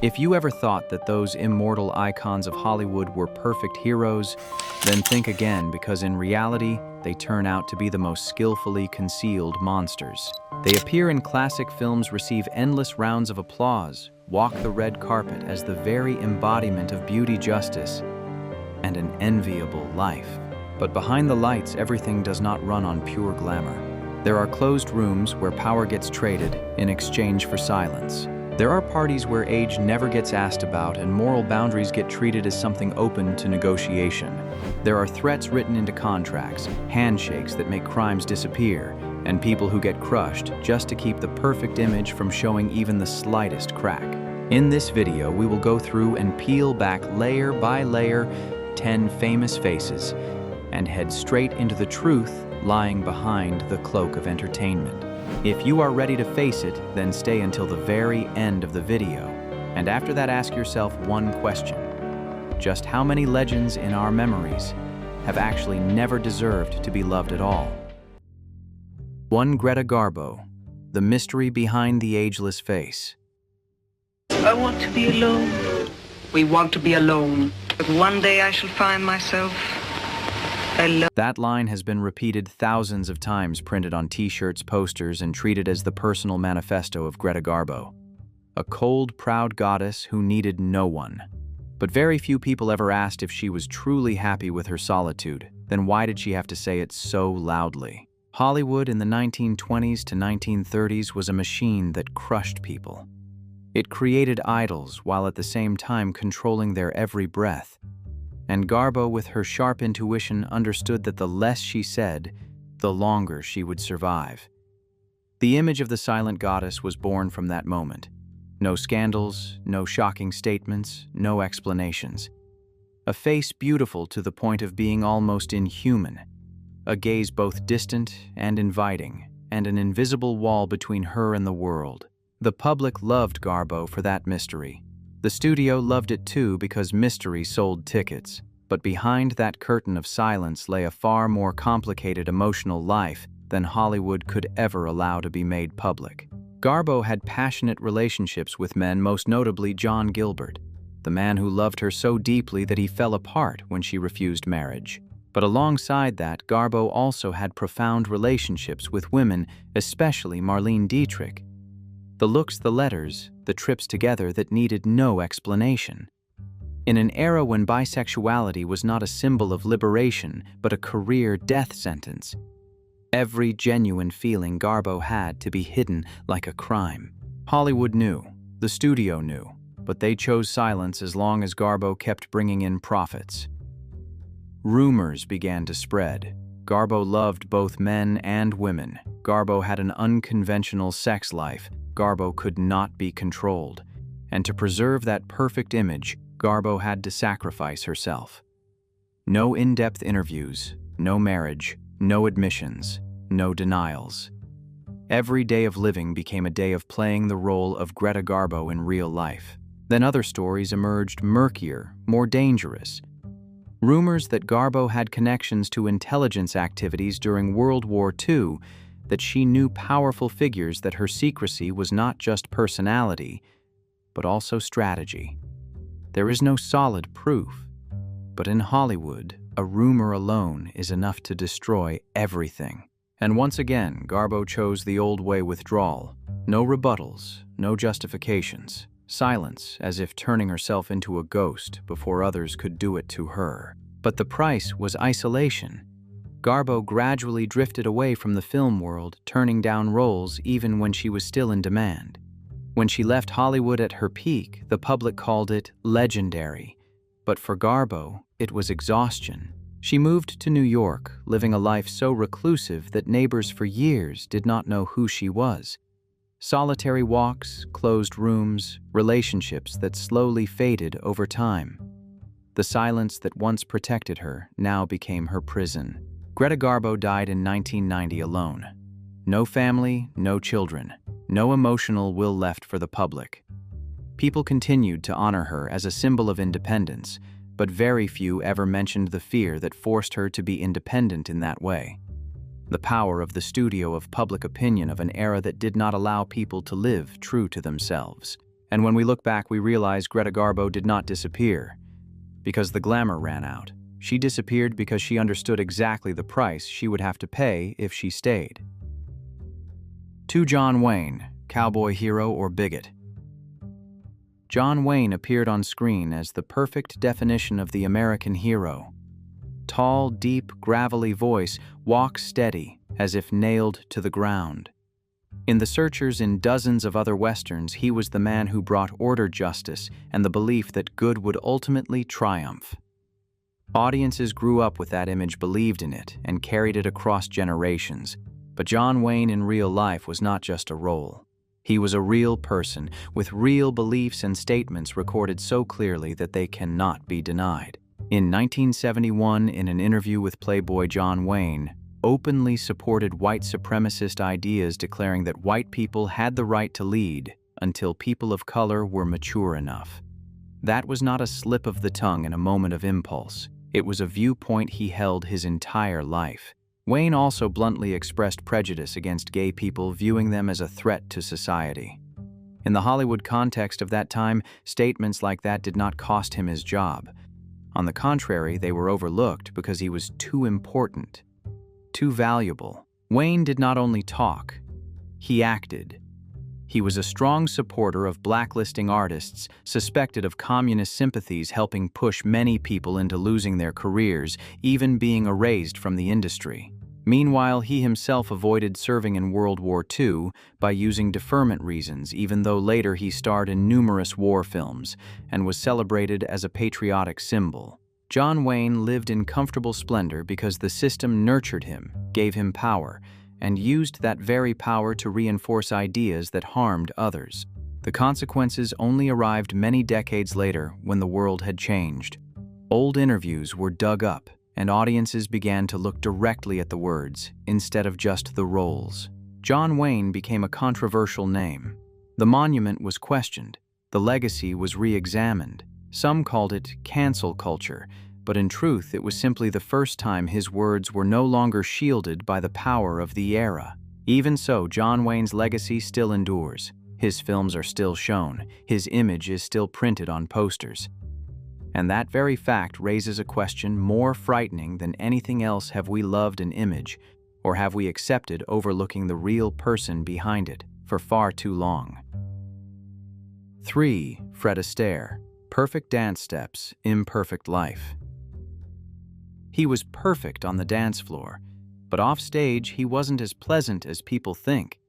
If you ever thought that those immortal icons of Hollywood were perfect heroes, then think again, because in reality, they turn out to be the most skillfully concealed monsters. They appear in classic films, receive endless rounds of applause, walk the red carpet as the very embodiment of beauty, justice, and an enviable life. But behind the lights, everything does not run on pure glamour. There are closed rooms where power gets traded in exchange for silence. There are parties where age never gets asked about and moral boundaries get treated as something open to negotiation. There are threats written into contracts, handshakes that make crimes disappear, and people who get crushed just to keep the perfect image from showing even the slightest crack. In this video, we will go through and peel back layer by layer 10 famous faces and head straight into the truth lying behind the cloak of entertainment. If you are ready to face it, then stay until the very end of the video. And after that, ask yourself one question. Just how many legends in our memories have actually never deserved to be loved at all? 1. Greta Garbo, the mystery behind the ageless face. I want to be alone. We want to be alone. But one day I shall find myself alone. That line has been repeated thousands of times, printed on t-shirts, posters, and treated as the personal manifesto of Greta Garbo. A cold, proud goddess who needed no one. But very few people ever asked if she was truly happy with her solitude. Then why did she have to say it so loudly? Hollywood in the 1920s to 1930s was a machine that crushed people. It created idols while at the same time controlling their every breath. And Garbo, with her sharp intuition, understood that the less she said, the longer she would survive. The image of the silent goddess was born from that moment. No scandals, no shocking statements, no explanations. A face beautiful to the point of being almost inhuman. A gaze both distant and inviting, and an invisible wall between her and the world. The public loved Garbo for that mystery. The studio loved it too, because mystery sold tickets. But behind that curtain of silence lay a far more complicated emotional life than Hollywood could ever allow to be made public. Garbo had passionate relationships with men, most notably John Gilbert, the man who loved her so deeply that he fell apart when she refused marriage. But alongside that, Garbo also had profound relationships with women, especially Marlene Dietrich. The looks, the letters, the trips together that needed no explanation. In an era when bisexuality was not a symbol of liberation, but a career death sentence, every genuine feeling Garbo had to be hidden like a crime. Hollywood knew, the studio knew, but they chose silence as long as Garbo kept bringing in profits. Rumors began to spread. Garbo loved both men and women. Garbo had an unconventional sex life. Garbo could not be controlled. And to preserve that perfect image, Garbo had to sacrifice herself. No in-depth interviews, no marriage, no admissions, no denials. Every day of living became a day of playing the role of Greta Garbo in real life. Then other stories emerged, murkier, more dangerous. Rumors that Garbo had connections to intelligence activities during World War II, that she knew powerful figures, that her secrecy was not just personality, but also strategy. There is no solid proof, but in Hollywood, a rumor alone is enough to destroy everything. And once again, Garbo chose the old way: withdrawal. No rebuttals, no justifications. Silence, as if turning herself into a ghost before others could do it to her. But the price was isolation. Garbo gradually drifted away from the film world, turning down roles even when she was still in demand. When she left Hollywood at her peak, the public called it legendary. But for Garbo, it was exhaustion. She moved to New York, living a life so reclusive that neighbors for years did not know who she was. Solitary walks, closed rooms, relationships that slowly faded over time. The silence that once protected her now became her prison. Greta Garbo died in 1990 alone. No family, no children, no emotional will left for the public. People continued to honor her as a symbol of independence, but very few ever mentioned the fear that forced her to be independent in that way. The power of the studio, of public opinion, of an era that did not allow people to live true to themselves. And when we look back, we realize Greta Garbo did not disappear because the glamour ran out. She disappeared because she understood exactly the price she would have to pay if she stayed. To John Wayne, cowboy hero or bigot. John Wayne appeared on screen as the perfect definition of the American hero. Tall, deep, gravelly voice, walk steady, as if nailed to the ground. In the searchers in dozens of other westerns, he was the man who brought order, justice, and the belief that good would ultimately triumph. Audiences grew up with that image, believed in it, and carried it across generations. But John Wayne in real life was not just a role. He was a real person, with real beliefs and statements recorded so clearly that they cannot be denied. In 1971, in an interview with Playboy, John Wayne openly supported white supremacist ideas, declaring that white people had the right to lead until people of color were mature enough. That was not a slip of the tongue in a moment of impulse. It was a viewpoint he held his entire life. Wayne also bluntly expressed prejudice against gay people, viewing them as a threat to society. In the Hollywood context of that time, statements like that did not cost him his job. On the contrary, they were overlooked because he was too important, too valuable. Wayne did not only talk, he acted. He was a strong supporter of blacklisting artists suspected of communist sympathies, helping push many people into losing their careers, even being erased from the industry. Meanwhile, he himself avoided serving in World War II by using deferment reasons, even though later he starred in numerous war films and was celebrated as a patriotic symbol. John Wayne lived in comfortable splendor because the system nurtured him, gave him power, and used that very power to reinforce ideas that harmed others. The consequences only arrived many decades later when the world had changed. Old interviews were dug up, and audiences began to look directly at the words instead of just the roles. John Wayne became a controversial name. The monument was questioned. The legacy was re-examined. Some called it cancel culture, but in truth it was simply the first time his words were no longer shielded by the power of the era. Even so, John Wayne's legacy still endures. His films are still shown. His image is still printed on posters. And that very fact raises a question more frightening than anything else: have we loved an image, or have we accepted overlooking the real person behind it for far too long? 3. Fred Astaire. Perfect dance steps, imperfect life. He was perfect on the dance floor, but off stage he wasn't as pleasant as people think.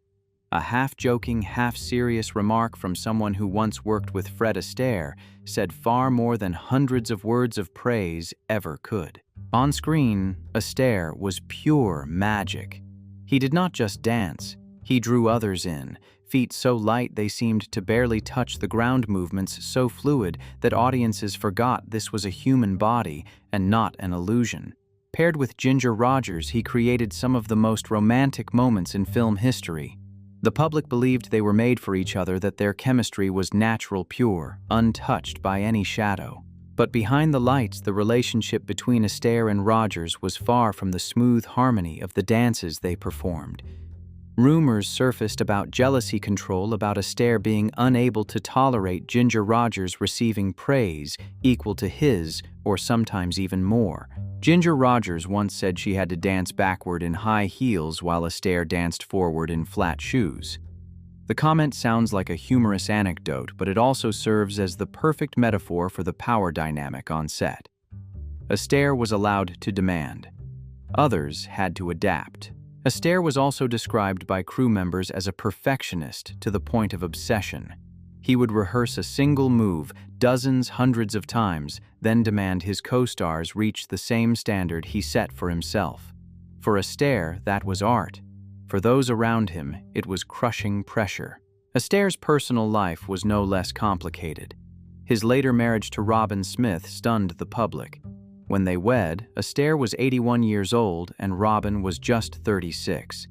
A half-joking, half-serious remark from someone who once worked with Fred Astaire said far more than hundreds of words of praise ever could. On screen, Astaire was pure magic. He did not just dance, he drew others in, feet so light they seemed to barely touch the ground, movements so fluid that audiences forgot this was a human body and not an illusion. Paired with Ginger Rogers, he created some of the most romantic moments in film history. The public believed they were made for each other, that their chemistry was natural, pure, untouched by any shadow. But behind the lights, the relationship between Astaire and Rogers was far from the smooth harmony of the dances they performed. Rumors surfaced about jealousy control, about Astaire being unable to tolerate Ginger Rogers receiving praise equal to his, or sometimes even more. Ginger Rogers once said she had to dance backward in high heels while Astaire danced forward in flat shoes. The comment sounds like a humorous anecdote, but it also serves as the perfect metaphor for the power dynamic on set. Astaire was allowed to demand. Others had to adapt. Astaire was also described by crew members as a perfectionist to the point of obsession. He would rehearse a single move dozens, hundreds of times, then demand his co-stars reach the same standard he set for himself. For Astaire, that was art. For those around him, it was crushing pressure. Astaire's personal life was no less complicated. His later marriage to Robin Smith stunned the public. When they wed, Astaire was 81 years old and Robin was just 36.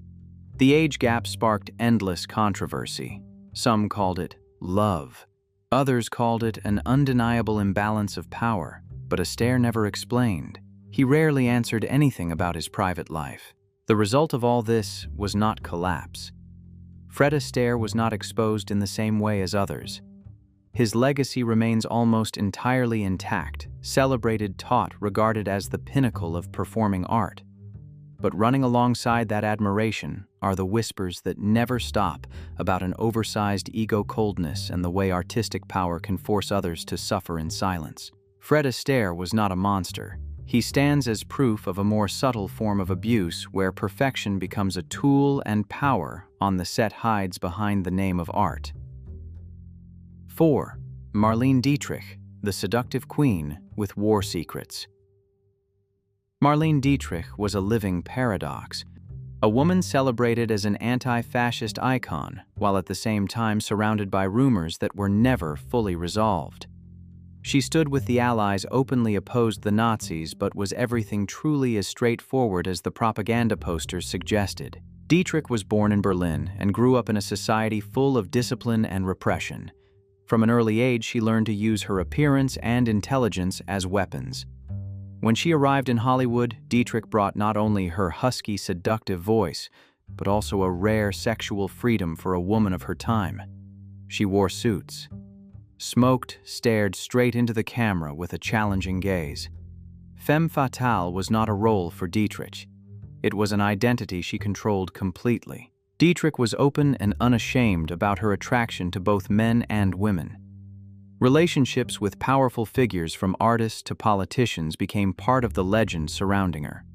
The age gap sparked endless controversy. Some called it love. Others called it an undeniable imbalance of power, but Astaire never explained. He rarely answered anything about his private life. The result of all this was not collapse. Fred Astaire was not exposed in the same way as others. His legacy remains almost entirely intact, celebrated, taught, regarded as the pinnacle of performing art. But running alongside that admiration are the whispers that never stop about an oversized ego coldness and the way artistic power can force others to suffer in silence. Fred Astaire was not a monster. He stands as proof of a more subtle form of abuse where perfection becomes a tool and power on the set hides behind the name of art. 4. Marlene Dietrich, the seductive queen with war secrets. Marlene Dietrich was a living paradox, a woman celebrated as an anti-fascist icon, while at the same time surrounded by rumors that were never fully resolved. She stood with the Allies, openly opposed the Nazis, but was everything truly as straightforward as the propaganda posters suggested. Dietrich was born in Berlin and grew up in a society full of discipline and repression. From an early age, she learned to use her appearance and intelligence as weapons. When she arrived in Hollywood, Dietrich brought not only her husky, seductive voice, but also a rare sexual freedom for a woman of her time. She wore suits, smoked, stared straight into the camera with a challenging gaze. Femme fatale was not a role for Dietrich. It was an identity she controlled completely. Dietrich was open and unashamed about her attraction to both men and women. Relationships with powerful figures from artists to politicians became part of the legend surrounding her.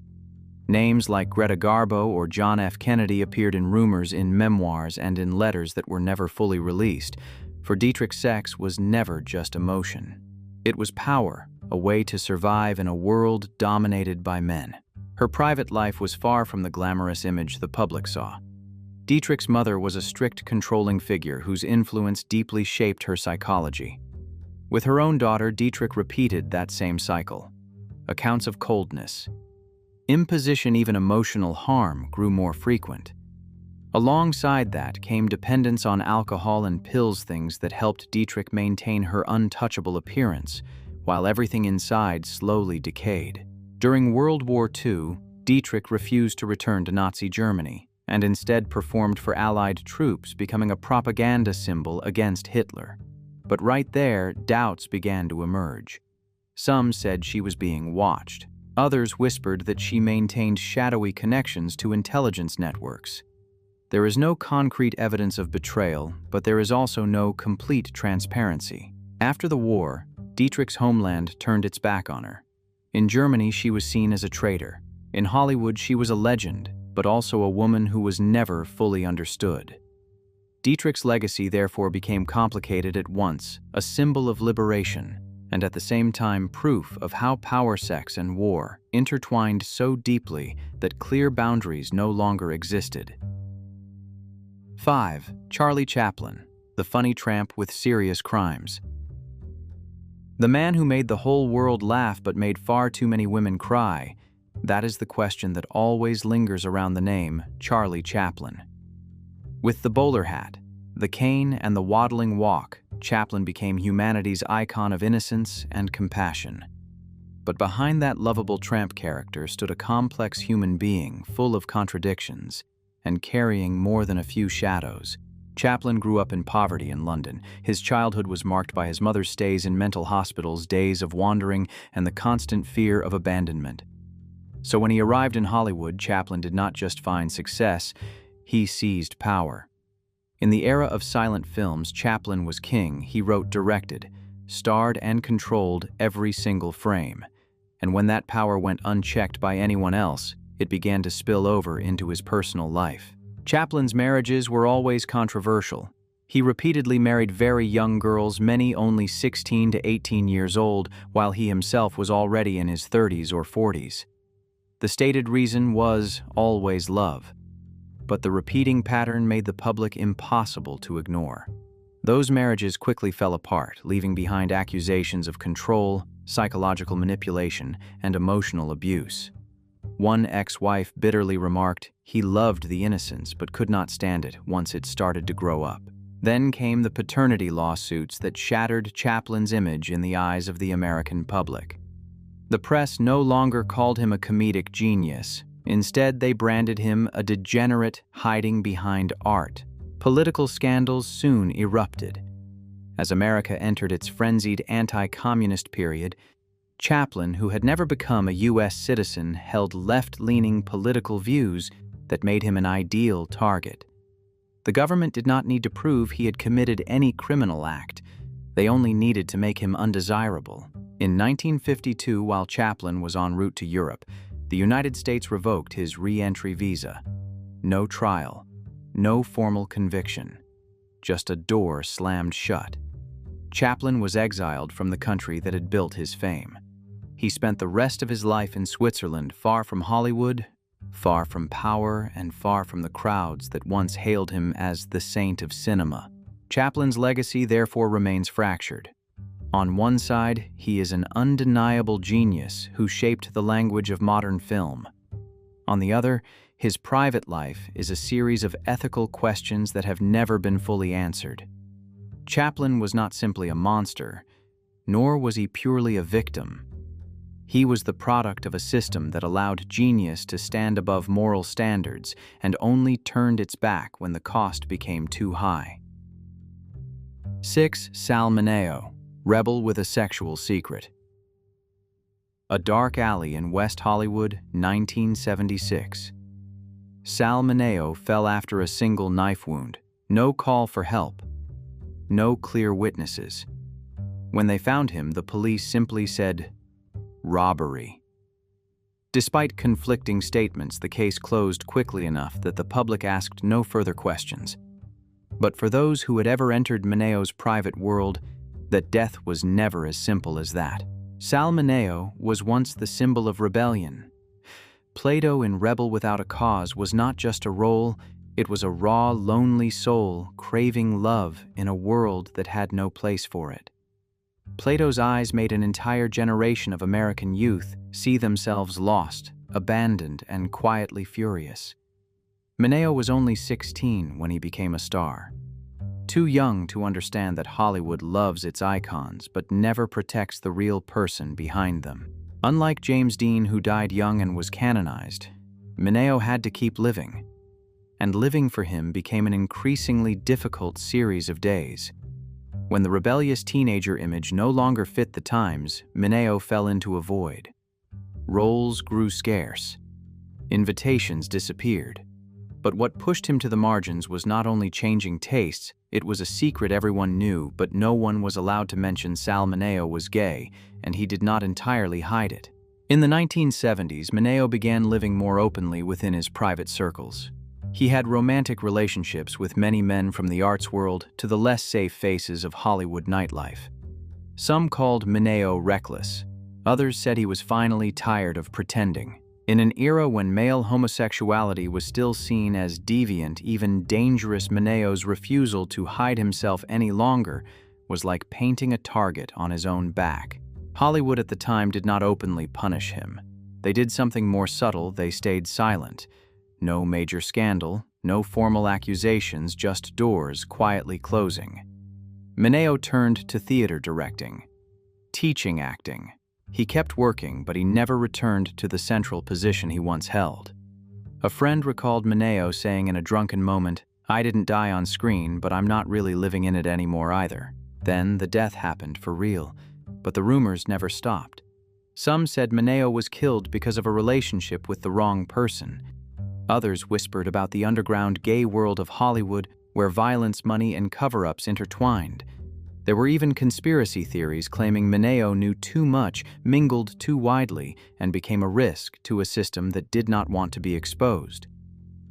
Names like Greta Garbo or John F. Kennedy appeared in rumors, in memoirs, and in letters that were never fully released. For Dietrich, sex was never just emotion. It was power, a way to survive in a world dominated by men. Her private life was far from the glamorous image the public saw. Dietrich's mother was a strict, controlling figure whose influence deeply shaped her psychology. With her own daughter, Dietrich repeated that same cycle. Accounts of coldness, imposition, even emotional harm grew more frequent. Alongside that came dependence on alcohol and pills, things that helped Dietrich maintain her untouchable appearance, while everything inside slowly decayed. During World War II, Dietrich refused to return to Nazi Germany, and instead performed for Allied troops, becoming a propaganda symbol against Hitler. But right there, doubts began to emerge. Some said she was being watched. Others whispered that she maintained shadowy connections to intelligence networks. There is no concrete evidence of betrayal, but there is also no complete transparency. After the war, Dietrich's homeland turned its back on her. In Germany, she was seen as a traitor. In Hollywood, she was a legend, but also a woman who was never fully understood. Dietrich's legacy therefore became complicated at once, a symbol of liberation, and at the same time proof of how power, sex, and war intertwined so deeply that clear boundaries no longer existed. 5. Charlie Chaplin, the funny tramp with serious crimes. The man who made the whole world laugh but made far too many women cry, that is the question that always lingers around the name Charlie Chaplin. With the bowler hat, the cane, and the waddling walk, Chaplin became humanity's icon of innocence and compassion. But behind that lovable tramp character stood a complex human being full of contradictions and carrying more than a few shadows. Chaplin grew up in poverty in London. His childhood was marked by his mother's stays in mental hospitals, days of wandering, and the constant fear of abandonment. So when he arrived in Hollywood, Chaplin did not just find success, he seized power. In the era of silent films, Chaplin was king. He wrote, directed, starred, and controlled every single frame. And when that power went unchecked by anyone else, it began to spill over into his personal life. Chaplin's marriages were always controversial. He repeatedly married very young girls, many only 16 to 18 years old, while he himself was already in his 30s or 40s. The stated reason was always love. But the repeating pattern made the public impossible to ignore. Those marriages quickly fell apart, leaving behind accusations of control, psychological manipulation, and emotional abuse. One ex-wife bitterly remarked, "He loved the innocence but could not stand it once it started to grow up." Then came the paternity lawsuits that shattered Chaplin's image in the eyes of the American public. The press no longer called him a comedic genius. Instead, they branded him a degenerate hiding behind art. Political scandals soon erupted. As America entered its frenzied anti-communist period, Chaplin, who had never become a U.S. citizen, held left-leaning political views that made him an ideal target. The government did not need to prove he had committed any criminal act. They only needed to make him undesirable. In 1952, while Chaplin was en route to Europe, the United States revoked his re-entry visa. No trial, no formal conviction, just a door slammed shut. Chaplin was exiled from the country that had built his fame. He spent the rest of his life in Switzerland, far from Hollywood, far from power, and far from the crowds that once hailed him as the saint of cinema. Chaplin's legacy therefore remains fractured. On one side, he is an undeniable genius who shaped the language of modern film. On the other, his private life is a series of ethical questions that have never been fully answered. Chaplin was not simply a monster, nor was he purely a victim. He was the product of a system that allowed genius to stand above moral standards and only turned its back when the cost became too high. 6. Sal Mineo, rebel with a sexual secret. A dark alley in West Hollywood, 1976. Sal Mineo fell after a single knife wound. No call for help. No clear witnesses. When they found him, the police simply said, "Robbery." Despite conflicting statements, the case closed quickly enough that the public asked no further questions. But for those who had ever entered Mineo's private world, that death was never as simple as that. Sal Mineo was once the symbol of rebellion. Plato in Rebel Without a Cause was not just a role, it was a raw, lonely soul craving love in a world that had no place for it. Plato's eyes made an entire generation of American youth see themselves lost, abandoned, and quietly furious. Mineo was only 16 when he became a star. Too young to understand that Hollywood loves its icons but never protects the real person behind them. Unlike James Dean, who died young and was canonized, Mineo had to keep living. And living for him became an increasingly difficult series of days. When the rebellious teenager image no longer fit the times, Mineo fell into a void. Roles grew scarce. Invitations disappeared. But what pushed him to the margins was not only changing tastes, it was a secret everyone knew, but no one was allowed to mention Sal Mineo was gay, and he did not entirely hide it. In the 1970s, Mineo began living more openly within his private circles. He had romantic relationships with many men from the arts world to the less safe faces of Hollywood nightlife. Some called Mineo reckless. Others said he was finally tired of pretending. In an era when male homosexuality was still seen as deviant, even dangerous, Mineo's refusal to hide himself any longer was like painting a target on his own back. Hollywood at the time did not openly punish him. They did something more subtle. They stayed silent. No major scandal, no formal accusations, just doors quietly closing. Mineo turned to theater directing, teaching acting. He kept working, but he never returned to the central position he once held. A friend recalled Mineo saying in a drunken moment, "I didn't die on screen, but I'm not really living in it anymore either." Then the death happened for real, but the rumors never stopped. Some said Mineo was killed because of a relationship with the wrong person. Others whispered about the underground gay world of Hollywood where violence, money, and cover-ups intertwined. There were even conspiracy theories claiming Mineo knew too much, mingled too widely, and became a risk to a system that did not want to be exposed.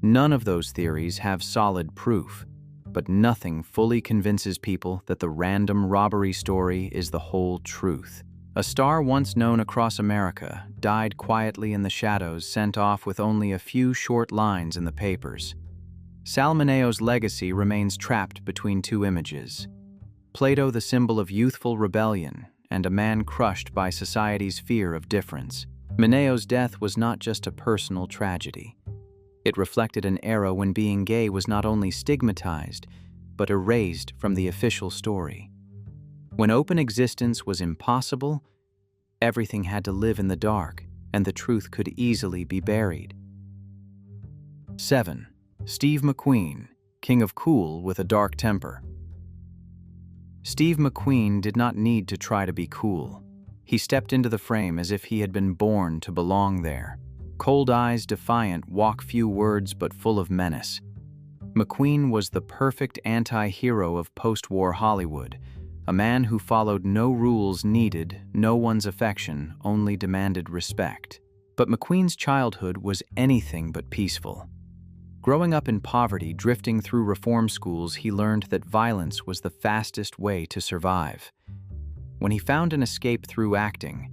None of those theories have solid proof, but nothing fully convinces people that the random robbery story is the whole truth. A star once known across America died quietly in the shadows, sent off with only a few short lines in the papers. Sal Mineo's legacy remains trapped between two images. Plato, the symbol of youthful rebellion, and a man crushed by society's fear of difference. Mineo's death was not just a personal tragedy. It reflected an era when being gay was not only stigmatized, but erased from the official story. When open existence was impossible, everything had to live in the dark, and the truth could easily be buried. 7. Steve McQueen, king of cool with a dark temper. Steve McQueen did not need to try to be cool. He stepped into the frame as if he had been born to belong there. Cold eyes, defiant, walk few words but full of menace. McQueen was the perfect anti-hero of post-war Hollywood, a man who followed no rules, needed no one's affection, only demanded respect. But McQueen's childhood was anything but peaceful. Growing up in poverty, drifting through reform schools, he learned that violence was the fastest way to survive. When he found an escape through acting,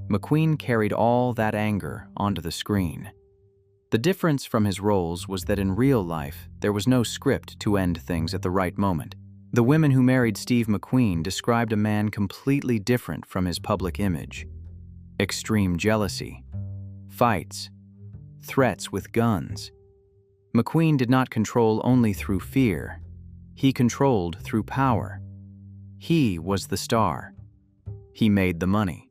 McQueen carried all that anger onto the screen. The difference from his roles was that in real life, there was no script to end things at the right moment. The women who married Steve McQueen described a man completely different from his public image. Extreme jealousy, fights, threats with guns. McQueen did not control only through fear. He controlled through power. He was the star. He made the money.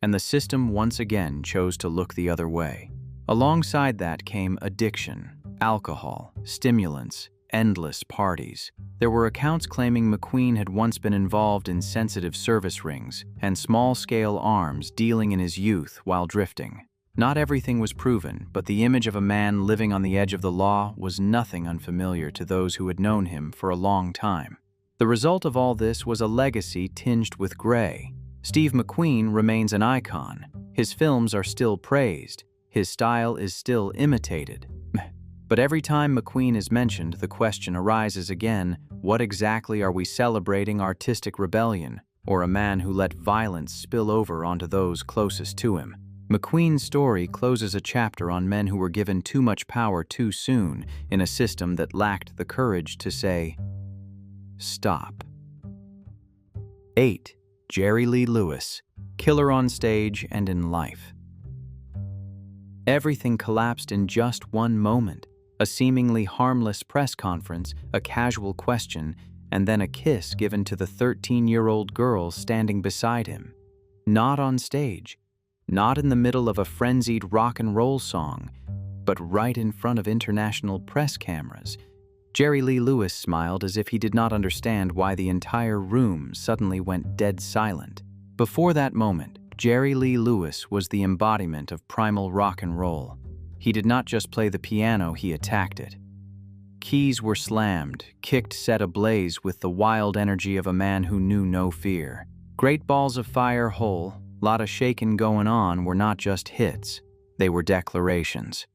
And the system once again chose to look the other way. Alongside that came addiction, alcohol, stimulants, endless parties. There were accounts claiming McQueen had once been involved in sensitive service rings and small-scale arms dealing in his youth while drifting. Not everything was proven, but the image of a man living on the edge of the law was nothing unfamiliar to those who had known him for a long time. The result of all this was a legacy tinged with gray. Steve McQueen remains an icon. His films are still praised. His style is still imitated. But every time McQueen is mentioned, the question arises again, what exactly are we celebrating, artistic rebellion, or a man who let violence spill over onto those closest to him? McQueen's story closes a chapter on men who were given too much power too soon in a system that lacked the courage to say, stop. 8. Jerry Lee Lewis, killer on stage and in life. Everything collapsed in just one moment. A seemingly harmless press conference, a casual question, and then a kiss given to the 13-year-old girl standing beside him. Not on stage. Not in the middle of a frenzied rock and roll song, but right in front of international press cameras. Jerry Lee Lewis smiled as if he did not understand why the entire room suddenly went dead silent. Before that moment, Jerry Lee Lewis was the embodiment of primal rock and roll. He did not just play the piano, he attacked it. Keys were slammed, kicked set ablaze with the wild energy of a man who knew no fear. Great balls of fire whole, lot of shaking going on were not just hits, they were declarations.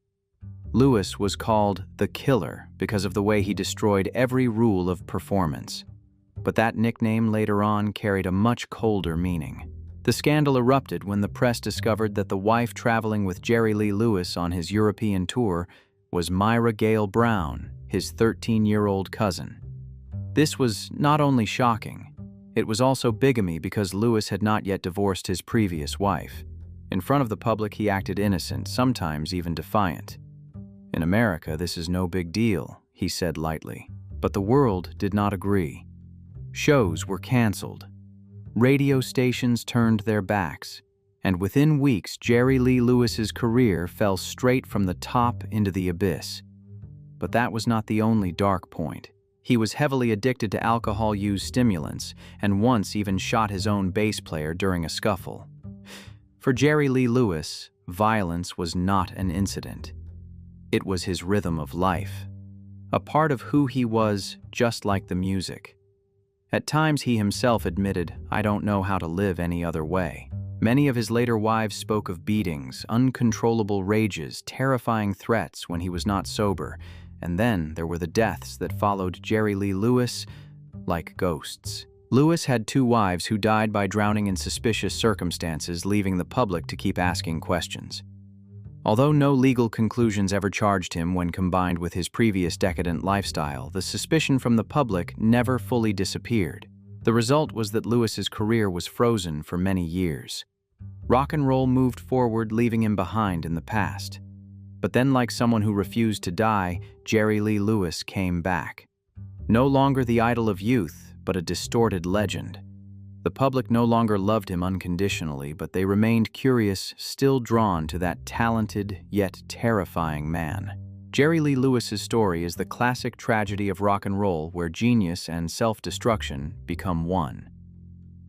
Lewis was called the Killer because of the way he destroyed every rule of performance. But that nickname later on carried a much colder meaning. The scandal erupted when the press discovered that the wife traveling with Jerry Lee Lewis on his European tour was Myra Gale Brown, his 13-year-old cousin. This was not only shocking, it was also bigamy because Lewis had not yet divorced his previous wife. In front of the public, he acted innocent, sometimes even defiant. In America, this is no big deal, he said lightly. But the world did not agree. Shows were canceled. Radio stations turned their backs. And within weeks, Jerry Lee Lewis's career fell straight from the top into the abyss. But that was not the only dark point. He was heavily addicted to alcohol-used stimulants, and once even shot his own bass player during a scuffle. For Jerry Lee Lewis, violence was not an incident. It was his rhythm of life, a part of who he was, just like the music. At times he himself admitted, "I don't know how to live any other way." Many of his later wives spoke of beatings, uncontrollable rages, terrifying threats when he was not sober, and then there were the deaths that followed Jerry Lee Lewis like ghosts. Lewis had 2 wives who died by drowning in suspicious circumstances, leaving the public to keep asking questions. Although no legal conclusions ever charged him when combined with his previous decadent lifestyle, the suspicion from the public never fully disappeared. The result was that Lewis's career was frozen for many years. Rock and roll moved forward, leaving him behind in the past. But then, like someone who refused to die, Jerry Lee Lewis came back. No longer the idol of youth, but a distorted legend. The public no longer loved him unconditionally, but they remained curious, still drawn to that talented yet terrifying man. Jerry Lee Lewis's story is the classic tragedy of rock and roll where genius and self-destruction become one.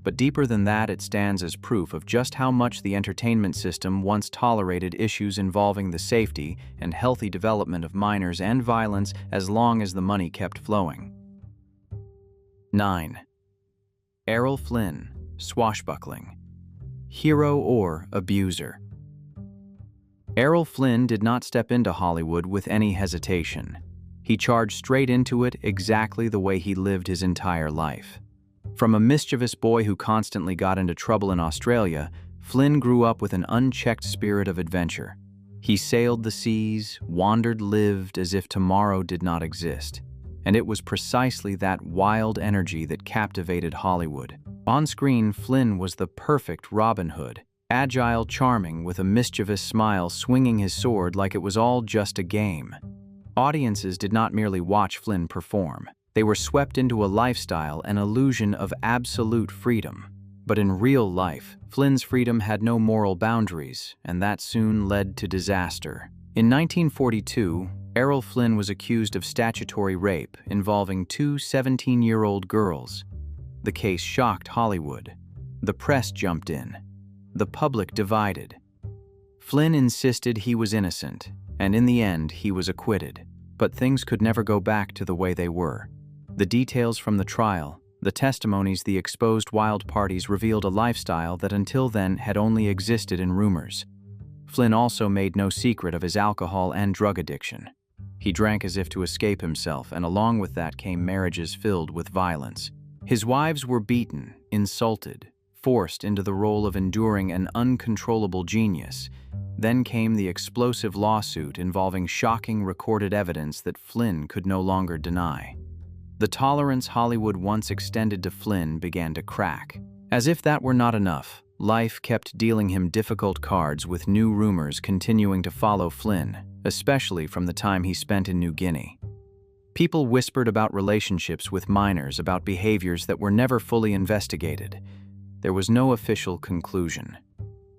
But deeper than that, it stands as proof of just how much the entertainment system once tolerated issues involving the safety and healthy development of minors and violence as long as the money kept flowing. 9. Errol Flynn, swashbuckling. Hero or abuser? Errol Flynn did not step into Hollywood with any hesitation. He charged straight into it exactly the way he lived his entire life. From a mischievous boy who constantly got into trouble in Australia, Flynn grew up with an unchecked spirit of adventure. He sailed the seas, wandered, lived as if tomorrow did not exist. And it was precisely that wild energy that captivated Hollywood. On screen, Flynn was the perfect Robin Hood, agile, charming, with a mischievous smile, swinging his sword like it was all just a game. Audiences did not merely watch Flynn perform. They were swept into a lifestyle, an illusion of absolute freedom. But in real life, Flynn's freedom had no moral boundaries, and that soon led to disaster. In 1942, Errol Flynn was accused of statutory rape involving two 17-year-old girls. The case shocked Hollywood. The press jumped in. The public divided. Flynn insisted he was innocent, and in the end, he was acquitted. But things could never go back to the way they were. The details from the trial, the testimonies, the exposed wild parties revealed a lifestyle that until then had only existed in rumors. Flynn also made no secret of his alcohol and drug addiction. He drank as if to escape himself, and along with that came marriages filled with violence. His wives were beaten, insulted, forced into the role of enduring an uncontrollable genius. Then came the explosive lawsuit involving shocking recorded evidence that Flynn could no longer deny. The tolerance Hollywood once extended to Flynn began to crack. As if that were not enough, life kept dealing him difficult cards, with new rumors continuing to follow Flynn, especially from the time he spent in New Guinea. People whispered about relationships with minors, about behaviors that were never fully investigated. There was no official conclusion.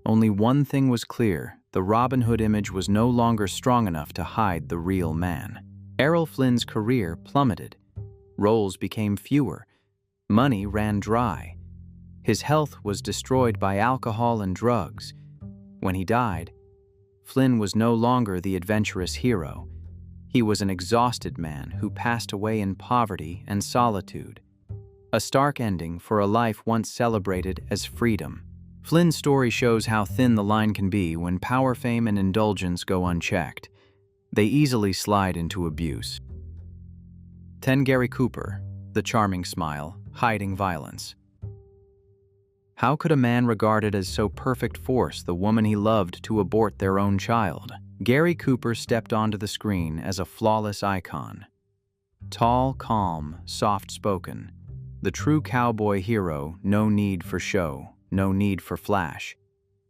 Only one thing was clear: the Robin Hood image was no longer strong enough to hide the real man. Errol Flynn's career plummeted. Roles became fewer. Money ran dry. His health was destroyed by alcohol and drugs. When he died, Flynn was no longer the adventurous hero. He was an exhausted man who passed away in poverty and solitude. A stark ending for a life once celebrated as freedom. Flynn's story shows how thin the line can be when power, fame, and indulgence go unchecked. They easily slide into abuse. 10. Gary Cooper, the charming smile, hiding violence. How could a man regarded as so perfect force the woman he loved to abort their own child? Gary Cooper stepped onto the screen as a flawless icon. Tall, calm, soft-spoken. The true cowboy hero, no need for show, no need for flash.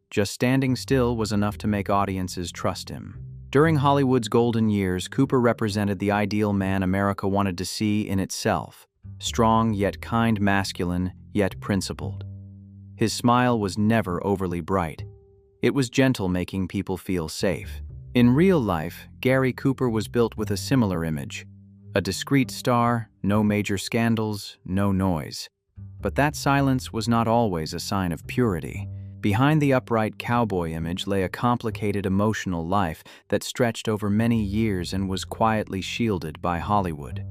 Just standing still was enough to make audiences trust him. During Hollywood's golden years, Cooper represented the ideal man America wanted to see in itself. Strong yet kind, masculine yet principled. His smile was never overly bright. It was gentle, making people feel safe. In real life, Gary Cooper was built with a similar image. A discreet star, no major scandals, no noise. But that silence was not always a sign of purity. Behind the upright cowboy image lay a complicated emotional life that stretched over many years and was quietly shielded by Hollywood.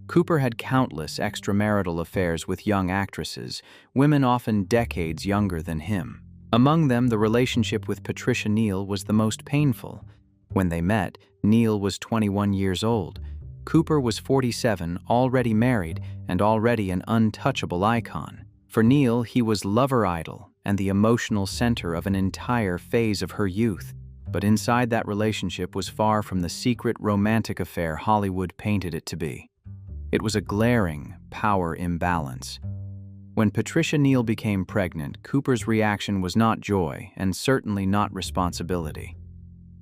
Cooper had countless extramarital affairs with young actresses, women often decades younger than him. Among them, the relationship with Patricia Neal was the most painful. When they met, Neal was 21 years old. Cooper was 47, already married, and already an untouchable icon. For Neal, he was lover idol and the emotional center of an entire phase of her youth. But inside that relationship was far from the secret romantic affair Hollywood painted it to be. It was a glaring power imbalance. When Patricia Neal became pregnant, Cooper's reaction was not joy and certainly not responsibility.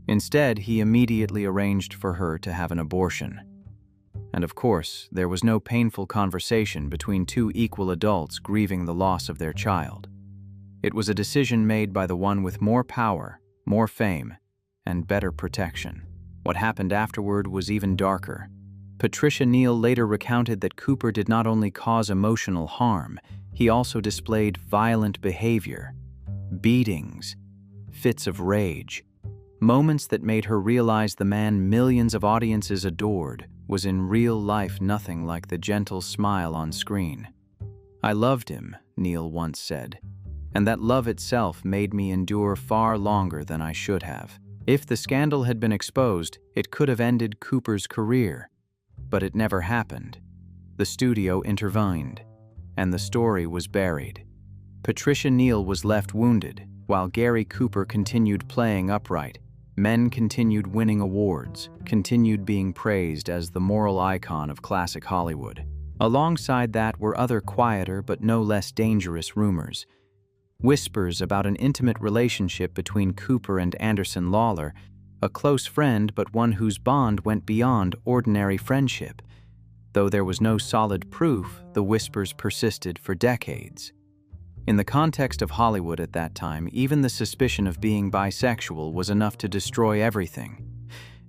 Instead, he immediately arranged for her to have an abortion. And of course, there was no painful conversation between two equal adults grieving the loss of their child. It was a decision made by the one with more power, more fame, and better protection. What happened afterward was even darker. Patricia Neal later recounted that Cooper did not only cause emotional harm, he also displayed violent behavior, beatings, fits of rage, moments that made her realize the man millions of audiences adored was in real life nothing like the gentle smile on screen. "I loved him," Neal once said, "and that love itself made me endure far longer than I should have." If the scandal had been exposed, it could have ended Cooper's career. But it never happened. The studio intervened, and the story was buried. Patricia Neal was left wounded, while Gary Cooper continued playing upright. Men continued winning awards, continued being praised as the moral icon of classic Hollywood. Alongside that were other quieter but no less dangerous rumors. Whispers about an intimate relationship between Cooper and Anderson Lawler, a close friend but one whose bond went beyond ordinary friendship. Though there was no solid proof, the whispers persisted for decades. In the context of Hollywood at that time, even the suspicion of being bisexual was enough to destroy everything.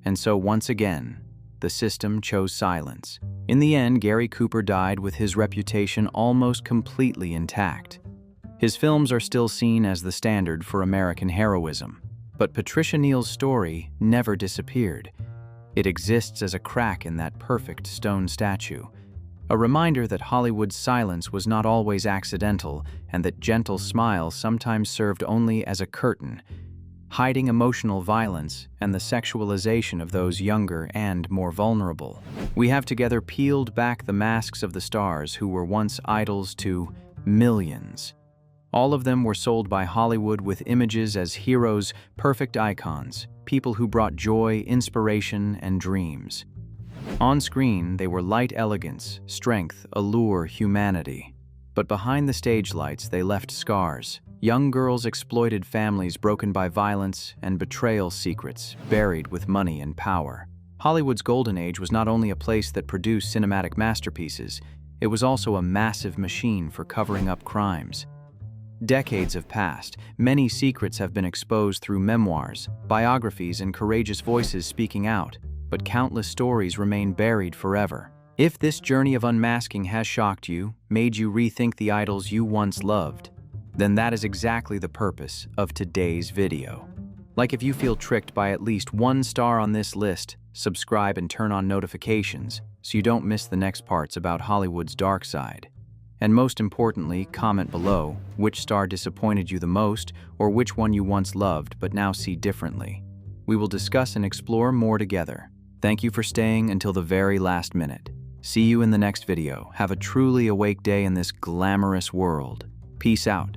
And so once again, the system chose silence. In the end, Gary Cooper died with his reputation almost completely intact. His films are still seen as the standard for American heroism. But Patricia Neal's story never disappeared. It exists as a crack in that perfect stone statue, a reminder that Hollywood's silence was not always accidental and that gentle smiles sometimes served only as a curtain, hiding emotional violence and the sexualization of those younger and more vulnerable. We have together peeled back the masks of the stars who were once idols to millions. All of them were sold by Hollywood with images as heroes, perfect icons, people who brought joy, inspiration, and dreams. On screen, they were light elegance, strength, allure, humanity. But behind the stage lights, they left scars. Young girls exploited families broken by violence and betrayal secrets, buried with money and power. Hollywood's golden age was not only a place that produced cinematic masterpieces, it was also a massive machine for covering up crimes. Decades have passed. Many secrets have been exposed through memoirs, biographies, and courageous voices speaking out, but countless stories remain buried forever. If this journey of unmasking has shocked you, made you rethink the idols you once loved, then that is exactly the purpose of today's video. Like if you feel tricked by at least one star on this list, subscribe and turn on notifications so you don't miss the next parts about Hollywood's dark side. And most importantly, comment below which star disappointed you the most or which one you once loved but now see differently. We will discuss and explore more together. Thank you for staying until the very last minute. See you in the next video. Have a truly awake day in this glamorous world. Peace out.